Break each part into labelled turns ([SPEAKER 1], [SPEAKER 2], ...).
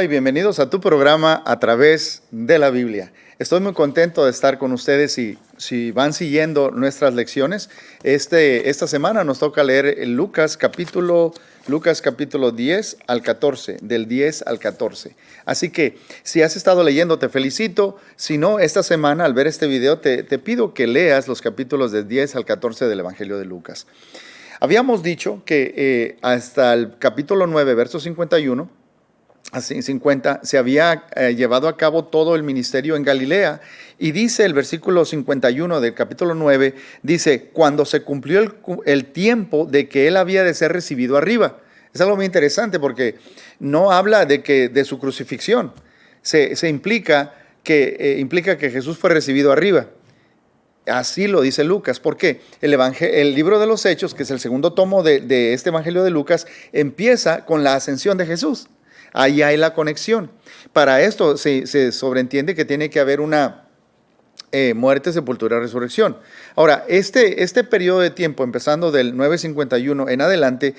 [SPEAKER 1] Hola y bienvenidos a tu programa A Través de la Biblia. Estoy muy contento de estar con ustedes y si van siguiendo nuestras lecciones, esta semana nos toca leer Lucas capítulo 10 al 14, del 10 al 14. Así que si has estado leyendo, te felicito. Si no, esta semana al ver este video te pido que leas los capítulos del 10 al 14 del Evangelio de Lucas. Habíamos dicho que hasta el capítulo 9, verso 51, así 50, se había llevado a cabo todo el ministerio en Galilea, y dice el versículo 51 del capítulo 9, dice, cuando se cumplió el tiempo de que él había de ser recibido arriba. Es algo muy interesante porque no habla de su crucifixión, se implica que Jesús fue recibido arriba. Así lo dice Lucas, porque el libro de los Hechos, que es el segundo tomo de este Evangelio de Lucas, empieza con la ascensión de Jesús. Ahí hay la conexión. Para esto se sobreentiende que tiene que haber una muerte, sepultura, resurrección. Ahora, este periodo de tiempo, empezando del 951 en adelante,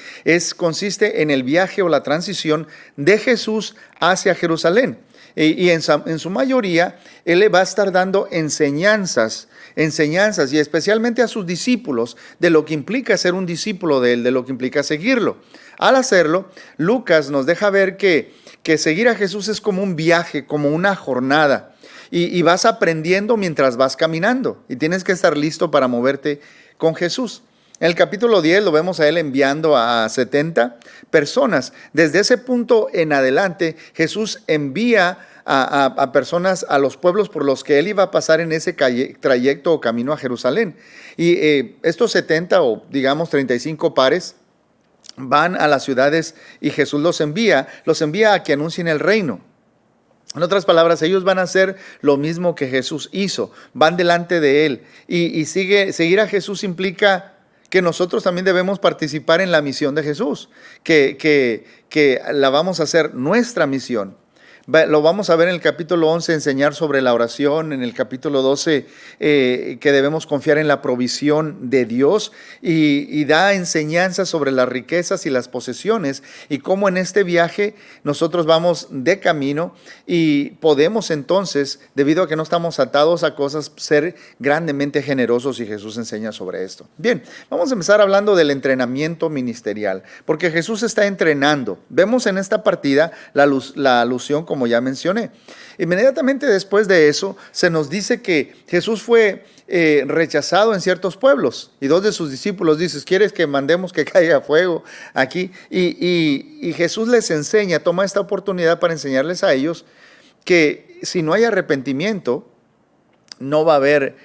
[SPEAKER 1] consiste en el viaje o la transición de Jesús hacia Jerusalén. Y en su mayoría, él le va a estar dando enseñanzas y especialmente a sus discípulos de lo que implica ser un discípulo de él, de lo que implica seguirlo. Al hacerlo, Lucas nos deja ver que seguir a Jesús es como un viaje, como una jornada. Y vas aprendiendo mientras vas caminando. Y tienes que estar listo para moverte con Jesús. En el capítulo 10 lo vemos a él enviando a 70 personas. Desde ese punto en adelante, Jesús envía a personas a los pueblos por los que él iba a pasar en ese trayecto o camino a Jerusalén. Y estos 70 o digamos 35 pares van a las ciudades y Jesús los envía a que anuncien el reino. En otras palabras, ellos van a hacer lo mismo que Jesús hizo, van delante de él. Y seguir a Jesús implica que nosotros también debemos participar en la misión de Jesús, que la vamos a hacer nuestra misión. Lo vamos a ver en el capítulo 11, enseñar sobre la oración, en el capítulo 12, que debemos confiar en la provisión de Dios y da enseñanzas sobre las riquezas y las posesiones y cómo en este viaje nosotros vamos de camino y podemos entonces, debido a que no estamos atados a cosas, ser grandemente generosos, y Jesús enseña sobre esto. Bien, vamos a empezar hablando del entrenamiento ministerial, porque Jesús está entrenando. Vemos en esta partida la alusión, como ya mencioné. Inmediatamente después de eso, se nos dice que Jesús fue rechazado en ciertos pueblos. Y dos de sus discípulos dicen, ¿quieres que mandemos que caiga fuego aquí? Y Jesús les enseña, toma esta oportunidad para enseñarles a ellos que si no hay arrepentimiento, no va a haber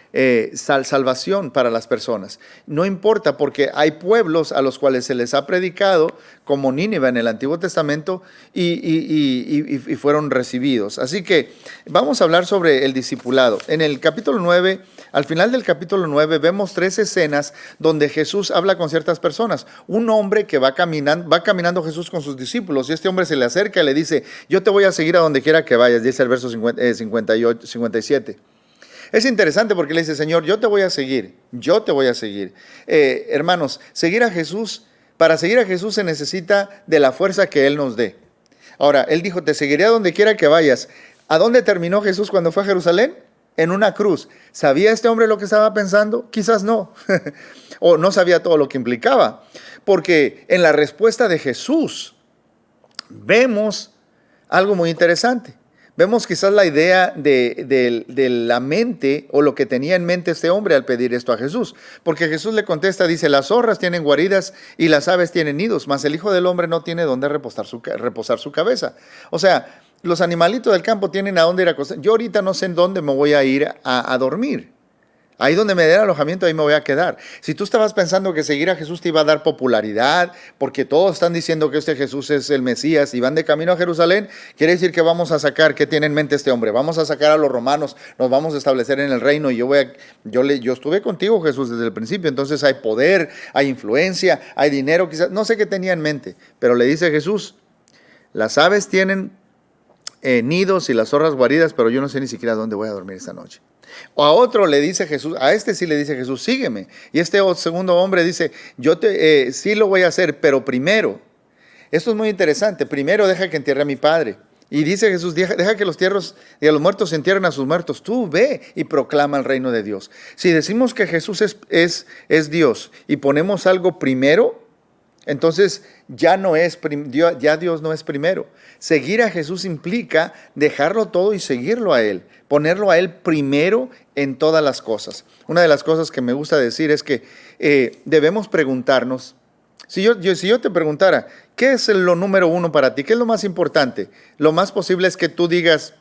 [SPEAKER 1] salvación para las personas. No importa, porque hay pueblos a los cuales se les ha predicado, como Nínive en el Antiguo Testamento, y fueron recibidos. Así que vamos a hablar sobre el discipulado. En el capítulo 9, al final del capítulo 9, vemos 3 escenas donde Jesús habla con ciertas personas. Un hombre que va caminando Jesús con sus discípulos, y este hombre se le acerca y le dice, yo te voy a seguir a donde quiera que vayas, dice el verso 57. Es interesante porque le dice, Señor, yo te voy a seguir. Hermanos, para seguir a Jesús se necesita de la fuerza que Él nos dé. Ahora, Él dijo, te seguiré a donde quiera que vayas. ¿A dónde terminó Jesús cuando fue a Jerusalén? En una cruz. ¿Sabía este hombre lo que estaba pensando? Quizás no. O no sabía todo lo que implicaba. Porque en la respuesta de Jesús vemos algo muy interesante. Vemos quizás la idea de la mente o lo que tenía en mente este hombre al pedir esto a Jesús. Porque Jesús le contesta, dice, las zorras tienen guaridas y las aves tienen nidos, mas el Hijo del Hombre no tiene dónde reposar su cabeza. O sea, los animalitos del campo tienen a dónde ir a acostar. Yo ahorita no sé en dónde me voy a ir a dormir. Ahí donde me dé alojamiento, ahí me voy a quedar. Si tú estabas pensando que seguir a Jesús te iba a dar popularidad, porque todos están diciendo que este Jesús es el Mesías y van de camino a Jerusalén, quiere decir que vamos a sacar, ¿qué tiene en mente este hombre? Vamos a sacar a los romanos, nos vamos a establecer en el reino y yo estuve contigo, Jesús, desde el principio, entonces hay poder, hay influencia, hay dinero, quizás, no sé qué tenía en mente, pero le dice Jesús, las aves tienen nidos y las zorras guaridas, pero yo no sé ni siquiera dónde voy a dormir esta noche. O a otro le dice Jesús, a este sí le dice Jesús, sígueme. Y este segundo hombre dice, sí lo voy a hacer, pero primero, esto es muy interesante, primero deja que entierre a mi padre. Y dice Jesús, deja que los tierros y a los muertos se entierren a sus muertos. Tú ve y proclama el reino de Dios. Si decimos que Jesús es Dios y ponemos algo primero, entonces ya Dios no es primero. Seguir a Jesús implica dejarlo todo y seguirlo a Él. Ponerlo a Él primero en todas las cosas. Una de las cosas que me gusta decir es que debemos preguntarnos. Si yo te preguntara, ¿qué es lo número uno para ti? ¿Qué es lo más importante? Lo más posible es que tú digas,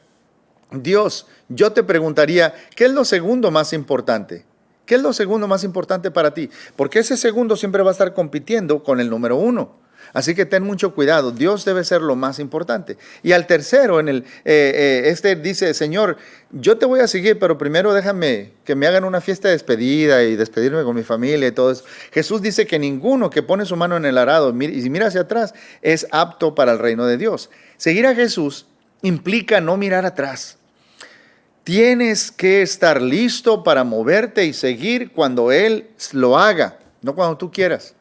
[SPEAKER 1] Dios. Yo te preguntaría, ¿qué es lo segundo más importante? ¿Qué es lo segundo más importante para ti? Porque ese segundo siempre va a estar compitiendo con el número uno. Así que ten mucho cuidado. Dios debe ser lo más importante. Y al tercero, dice, Señor, yo te voy a seguir, pero primero déjame que me hagan una fiesta de despedida y despedirme con mi familia y todo eso. Jesús dice que ninguno que pone su mano en el arado y mira hacia atrás es apto para el reino de Dios. Seguir a Jesús implica no mirar atrás. Tienes que estar listo para moverte y seguir cuando Él lo haga, no cuando tú quieras.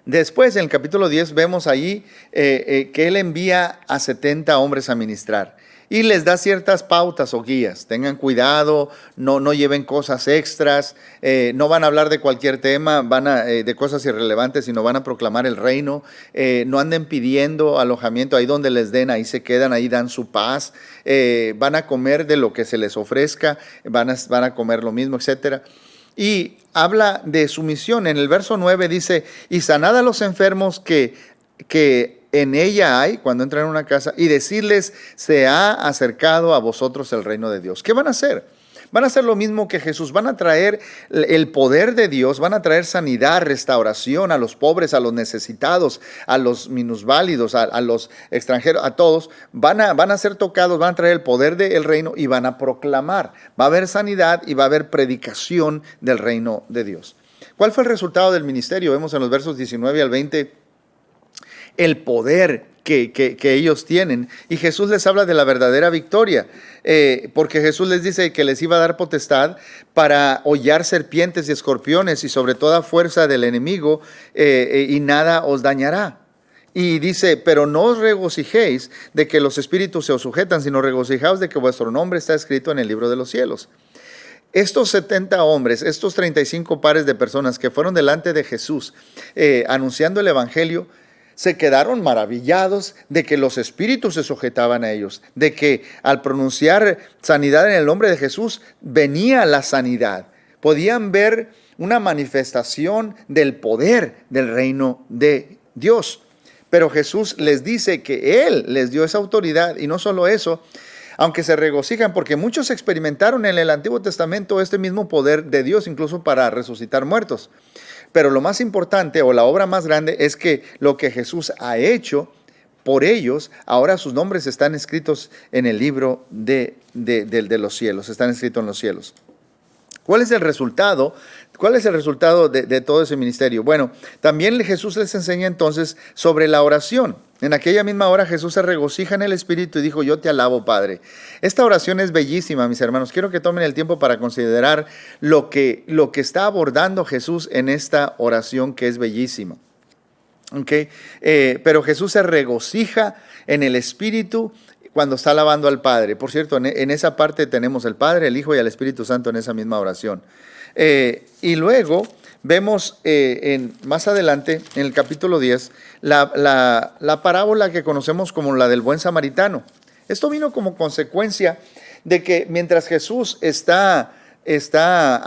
[SPEAKER 1] Después, en el capítulo 10, vemos ahí que Él envía a 70 hombres a ministrar y les da ciertas pautas o guías. Tengan cuidado, no lleven cosas extras, no van a hablar de cualquier tema, de cosas irrelevantes, sino van a proclamar el reino. No anden pidiendo alojamiento ahí donde les den, ahí se quedan, ahí dan su paz. Van a comer de lo que se les ofrezca, van a comer lo mismo, etcétera. Y habla de su misión. En el verso 9 dice, y sanad a los enfermos que en ella hay, cuando entran en una casa, y decirles, se ha acercado a vosotros el reino de Dios. ¿Qué van a hacer? Van a hacer lo mismo que Jesús, van a traer el poder de Dios, van a traer sanidad, restauración a los pobres, a los necesitados, a los minusválidos, a los extranjeros, a todos. Van a ser tocados, van a traer el poder del reino y van a proclamar. Va a haber sanidad y va a haber predicación del reino de Dios. ¿Cuál fue el resultado del ministerio? Vemos en los versos 19 al 20 el poder que ellos tienen. Y Jesús les habla de la verdadera victoria, porque Jesús les dice que les iba a dar potestad para hollar serpientes y escorpiones y sobre toda fuerza del enemigo, y nada os dañará. Y dice, pero no os regocijéis de que los espíritus se os sujetan, sino regocijaos de que vuestro nombre está escrito en el libro de los cielos. Estos 70 hombres, estos 35 pares de personas que fueron delante de Jesús anunciando el evangelio, se quedaron maravillados de que los espíritus se sujetaban a ellos, de que al pronunciar sanidad en el nombre de Jesús venía la sanidad. Podían ver una manifestación del poder del reino de Dios. Pero Jesús les dice que Él les dio esa autoridad, y no solo eso, aunque se regocijan porque muchos experimentaron en el Antiguo Testamento este mismo poder de Dios, incluso para resucitar muertos. Pero lo más importante, o la obra más grande, es que lo que Jesús ha hecho por ellos, ahora sus nombres están escritos en el libro de los cielos, están escritos en los cielos. ¿Cuál es el resultado? ¿Cuál es el resultado de todo ese ministerio? Bueno, también Jesús les enseña entonces sobre la oración. En aquella misma hora Jesús se regocija en el Espíritu y dijo, yo te alabo, Padre. Esta oración es bellísima, mis hermanos. Quiero que tomen el tiempo para considerar lo que está abordando Jesús en esta oración, que es bellísima. Okay. Pero Jesús se regocija en el Espíritu cuando está alabando al Padre. Por cierto, en esa parte tenemos el Padre, el Hijo y el Espíritu Santo en esa misma oración. Y luego vemos más adelante, en el capítulo 10, la parábola que conocemos como la del buen samaritano. Esto vino como consecuencia de que mientras Jesús está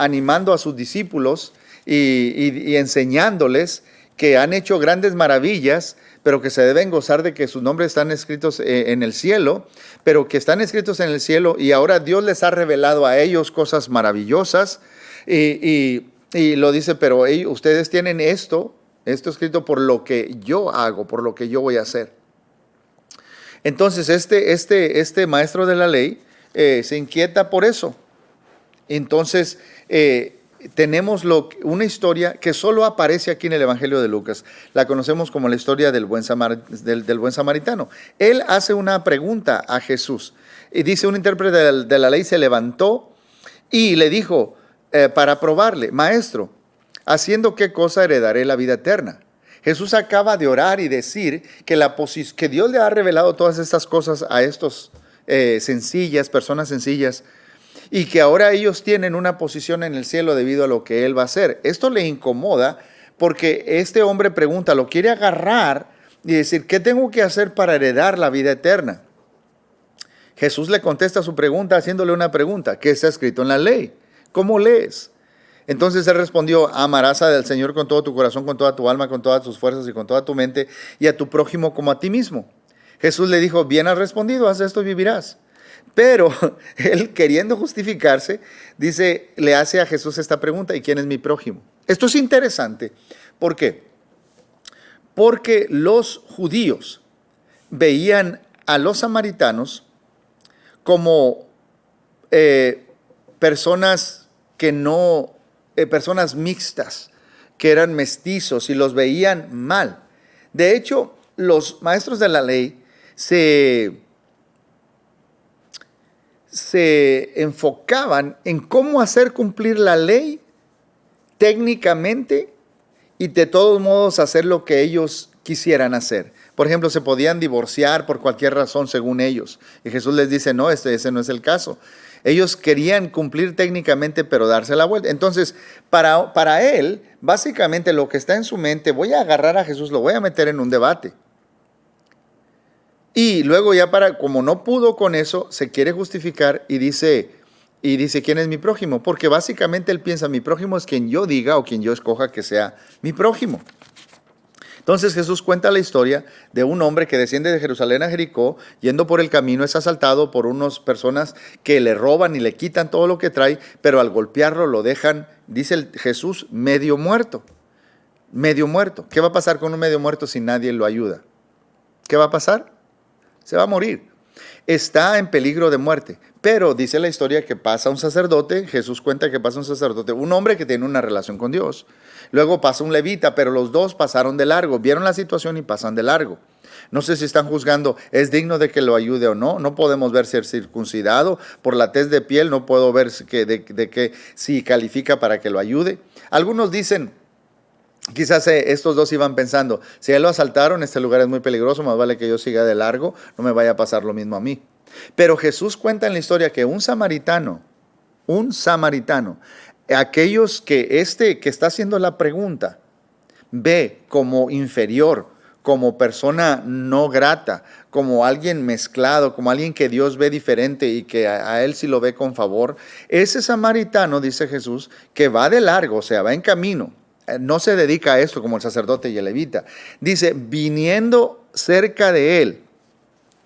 [SPEAKER 1] animando a sus discípulos y enseñándoles que han hecho grandes maravillas, pero que se deben gozar de que sus nombres están escritos en el cielo, pero que están escritos en el cielo y ahora Dios les ha revelado a ellos cosas maravillosas y lo dice, pero ustedes tienen esto escrito por lo que yo hago, por lo que yo voy a hacer. Entonces este maestro de la ley se inquieta por eso. Entonces tenemos una historia que solo aparece aquí en el Evangelio de Lucas. La conocemos como la historia del buen samaritano. Él hace una pregunta a Jesús y dice, un intérprete de la ley se levantó y le dijo para probarle, maestro, ¿haciendo qué cosa heredaré la vida eterna? Jesús acaba de orar y decir que Dios le ha revelado todas estas cosas a estos personas sencillas, y que ahora ellos tienen una posición en el cielo debido a lo que Él va a hacer. Esto le incomoda porque este hombre pregunta, lo quiere agarrar y decir, ¿qué tengo que hacer para heredar la vida eterna? Jesús le contesta su pregunta haciéndole una pregunta: ¿qué está escrito en la ley? ¿Cómo lees? Entonces él respondió: amarás al Señor con todo tu corazón, con toda tu alma, con todas tus fuerzas y con toda tu mente, y a tu prójimo como a ti mismo. Jesús le dijo: bien has respondido, haz esto y vivirás. Pero él, queriendo justificarse, le hace a Jesús esta pregunta: ¿y quién es mi prójimo? Esto es interesante. ¿Por qué? Porque los judíos veían a los samaritanos como personas personas mixtas, que eran mestizos, y los veían mal. De hecho, los maestros de la ley se enfocaban en cómo hacer cumplir la ley técnicamente y de todos modos hacer lo que ellos quisieran hacer. Por ejemplo, se podían divorciar por cualquier razón según ellos. Y Jesús les dice: no, ese no es el caso. Ellos querían cumplir técnicamente, pero darse la vuelta. Entonces, para él, básicamente lo que está en su mente: voy a agarrar a Jesús, lo voy a meter en un debate. Y luego como no pudo con eso, se quiere justificar y dice, ¿quién es mi prójimo? Porque básicamente él piensa: mi prójimo es quien yo diga o quien yo escoja que sea mi prójimo. Entonces Jesús cuenta la historia de un hombre que desciende de Jerusalén a Jericó, yendo por el camino es asaltado por unas personas que le roban y le quitan todo lo que trae, pero al golpearlo lo dejan, dice Jesús, medio muerto. Medio muerto. ¿Qué va a pasar con un medio muerto si nadie lo ayuda? ¿Qué va a pasar? Se va a morir. Está en peligro de muerte. Pero dice la historia que pasa un sacerdote. Jesús cuenta que pasa un sacerdote, un hombre que tiene una relación con Dios. Luego pasa un levita, pero los dos pasaron de largo, vieron la situación y pasan de largo. No sé si están juzgando, ¿es digno de que lo ayude o no? No podemos ver si es circuncidado, por la tez de piel no puedo ver si califica para que lo ayude. Algunos dicen, quizás estos dos iban pensando, si a él lo asaltaron, este lugar es muy peligroso, más vale que yo siga de largo, no me vaya a pasar lo mismo a mí. Pero Jesús cuenta en la historia que un samaritano, aquellos que está haciendo la pregunta, ve como inferior, como persona no grata, como alguien mezclado, como alguien que Dios ve diferente y que a él sí lo ve con favor. Ese samaritano, dice Jesús, que va de largo, o sea, va en camino, no se dedica a esto como el sacerdote y el levita. Dice, viniendo cerca de él.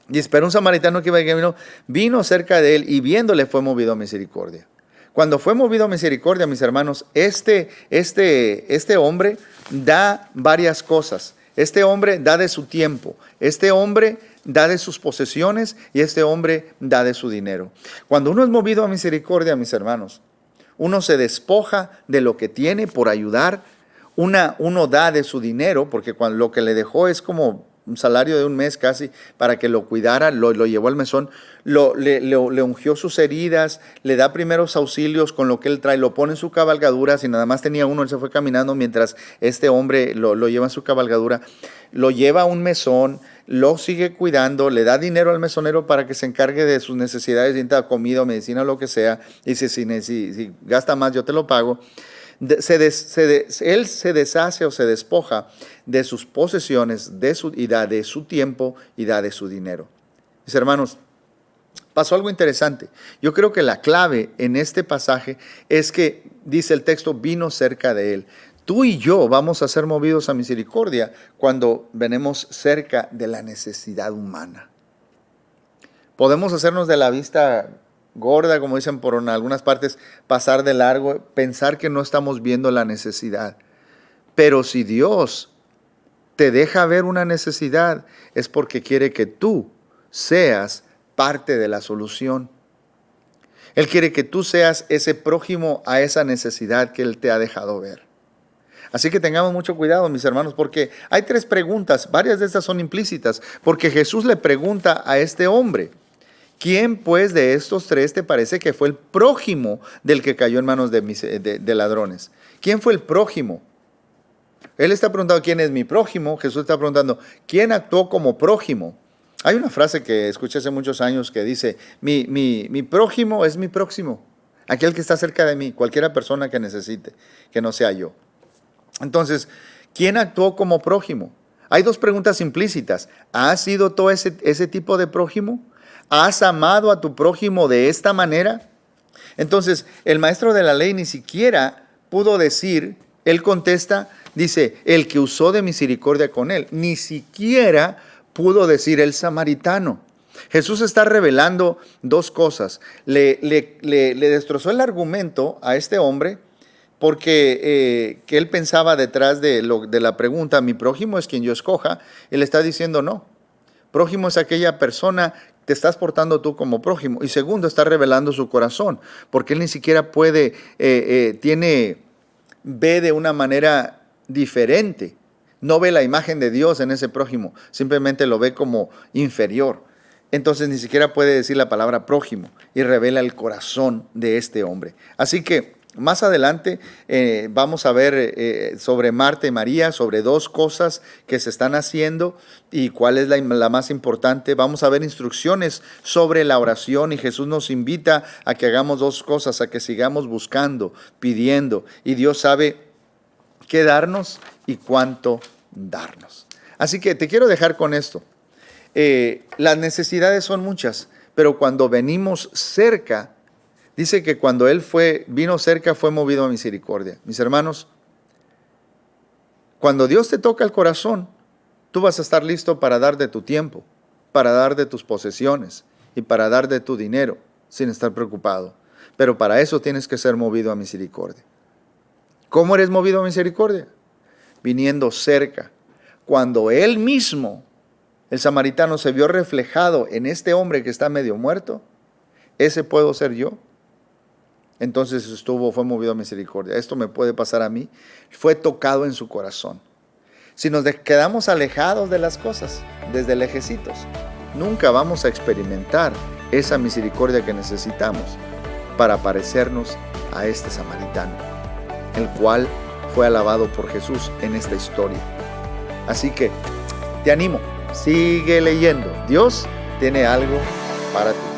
[SPEAKER 1] Dice, pero un samaritano que iba de camino vino cerca de él y viéndole fue movido a misericordia. Cuando fue movido a misericordia, mis hermanos, este hombre da varias cosas. Este hombre da de su tiempo. Este hombre da de sus posesiones y este hombre da de su dinero. Cuando uno es movido a misericordia, mis hermanos, uno se despoja de lo que tiene por ayudar. Uno da de su dinero, porque lo que le dejó es como un salario de un mes casi, para que lo cuidara, lo llevó al mesón, le ungió sus heridas, le da primeros auxilios con lo que él trae, lo pone en su cabalgadura. Si nada más tenía uno, él se fue caminando mientras este hombre lo lleva en su cabalgadura, lo lleva a un mesón, lo sigue cuidando, le da dinero al mesonero para que se encargue de sus necesidades, de comida o medicina o lo que sea, y si gasta más yo te lo pago. Él se deshace o se despoja de sus posesiones, y da de su tiempo y da de su dinero. Mis hermanos, pasó algo interesante. Yo creo que la clave en este pasaje es que, dice el texto, vino cerca de él. Tú y yo vamos a ser movidos a misericordia cuando venimos cerca de la necesidad humana. Podemos hacernos de la vista gorda, como dicen por algunas partes, pasar de largo, pensar que no estamos viendo la necesidad. Pero si Dios te deja ver una necesidad, es porque quiere que tú seas parte de la solución. Él quiere que tú seas ese prójimo a esa necesidad que Él te ha dejado ver. Así que tengamos mucho cuidado, mis hermanos, porque hay 3 preguntas, varias de estas son implícitas, porque Jesús le pregunta a este hombre, ¿quién pues de estos 3 te parece que fue el prójimo del que cayó en manos de ladrones? ¿Quién fue el prójimo? Él está preguntando quién es mi prójimo. Jesús está preguntando quién actuó como prójimo. Hay una frase que escuché hace muchos años que dice, mi prójimo es mi próximo. Aquel que está cerca de mí, cualquiera persona que necesite, que no sea yo. Entonces, ¿quién actuó como prójimo? Hay dos preguntas implícitas. ¿Has sido todo ese tipo de prójimo? ¿Has amado a tu prójimo de esta manera? Entonces, el maestro de la ley ni siquiera pudo decir, él contesta, dice, el que usó de misericordia con él. Ni siquiera pudo decir el samaritano. Jesús está revelando dos cosas. Le destrozó el argumento a este hombre porque que él pensaba detrás de la pregunta, mi prójimo es quien yo escoja. Él está diciendo no. Prójimo es aquella persona, te estás portando tú como prójimo. Y segundo, está revelando su corazón, porque él ni siquiera puede, ve de una manera diferente. No ve la imagen de Dios en ese prójimo, simplemente lo ve como inferior. Entonces ni siquiera puede decir la palabra prójimo y revela el corazón de este hombre. Así que más adelante vamos a ver sobre Marta y María, sobre dos cosas que se están haciendo y cuál es la más importante. Vamos a ver instrucciones sobre la oración y Jesús nos invita a que hagamos dos cosas, a que sigamos buscando, pidiendo, y Dios sabe qué darnos y cuánto darnos. Así que te quiero dejar con esto. Las necesidades son muchas, pero cuando venimos cerca, dice que cuando Él vino cerca, fue movido a misericordia. Mis hermanos, cuando Dios te toca el corazón, tú vas a estar listo para dar de tu tiempo, para dar de tus posesiones y para dar de tu dinero, sin estar preocupado. Pero para eso tienes que ser movido a misericordia. ¿Cómo eres movido a misericordia? Viniendo cerca. Cuando Él mismo, el samaritano, se vio reflejado en este hombre que está medio muerto, ese puedo ser yo. Entonces fue movido a misericordia. Esto me puede pasar a mí. Fue tocado en su corazón. Si nos quedamos alejados de las cosas, desde lejecitos, nunca vamos a experimentar esa misericordia que necesitamos para parecernos a este samaritano, el cual fue alabado por Jesús en esta historia. Así que te animo, sigue leyendo. Dios tiene algo para ti.